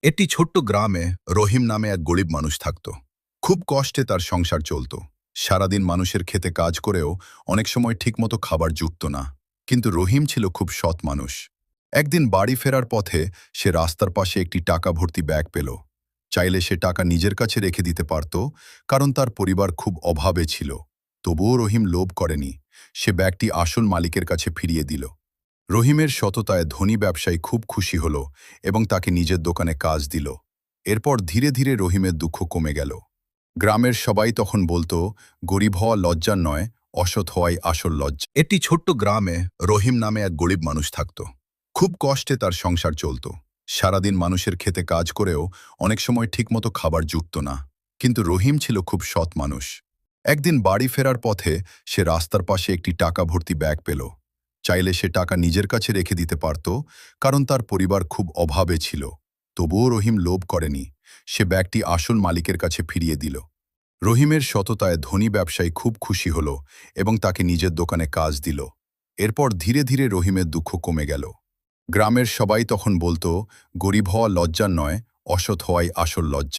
একটি ছোট্ট গ্রামে রহিম নামে এক গরিব মানুষ থাকত। খুব কষ্টে তার সংসার চলত। সারাদিন মানুষের খেতে কাজ করেও অনেক সময় ঠিকমতো খাবার জুটত না। কিন্তু রহিম ছিল খুব সৎ মানুষ। একদিন বাড়ি ফেরার পথে সে রাস্তার পাশে একটি টাকা ভর্তি ব্যাগ পেল। চাইলে সে টাকা নিজের কাছে রেখে দিতে পারত, কারণ তার পরিবার খুব অভাবে ছিল। তবুও রহিম লোভ করেনি। সে ব্যাগটি আসল মালিকের কাছে ফিরিয়ে দিল। রহিমের সততায় ধনী ব্যবসায়ী খুব খুশি হল এবং তাকে নিজের দোকানে কাজ দিল। এরপর ধীরে ধীরে রহিমের দুঃখ কমে গেল। গ্রামের সবাই তখন বলতো, গরিব হওয়া লজ্জার নয়, অসৎ হওয়াই আসল লজ্জা। একটি ছোট্ট গ্রামে রহিম নামে এক গরিব মানুষ থাকত। খুব কষ্টে তার সংসার চলত। সারাদিন মানুষের খেতে কাজ করেও অনেক সময় ঠিকমতো খাবার জুটত না। কিন্তু রহিম ছিল খুব সৎ মানুষ। একদিন বাড়ি ফেরার পথে সে রাস্তার পাশে একটি টাকা ভর্তি ব্যাগ পেল। চাইলে সে টাকা নিজের কাছে রেখে দিতে পারত, কারণ তার পরিবার খুব অভাবে ছিল। তবুও রহিম লোভ করেনি। সে ব্যাগটি আসল মালিকের কাছে ফিরিয়ে দিল। রহিমের সততায় ধনী ব্যবসায়ী খুব খুশি হল এবং তাকে নিজের দোকানে কাজ দিল। এরপর ধীরে ধীরে রহিমের দুঃখ কমে গেল। গ্রামের সবাই তখন বলতো, গরিব হওয়া লজ্জার নয়, অসৎ হওয়াই আসল লজ্জা।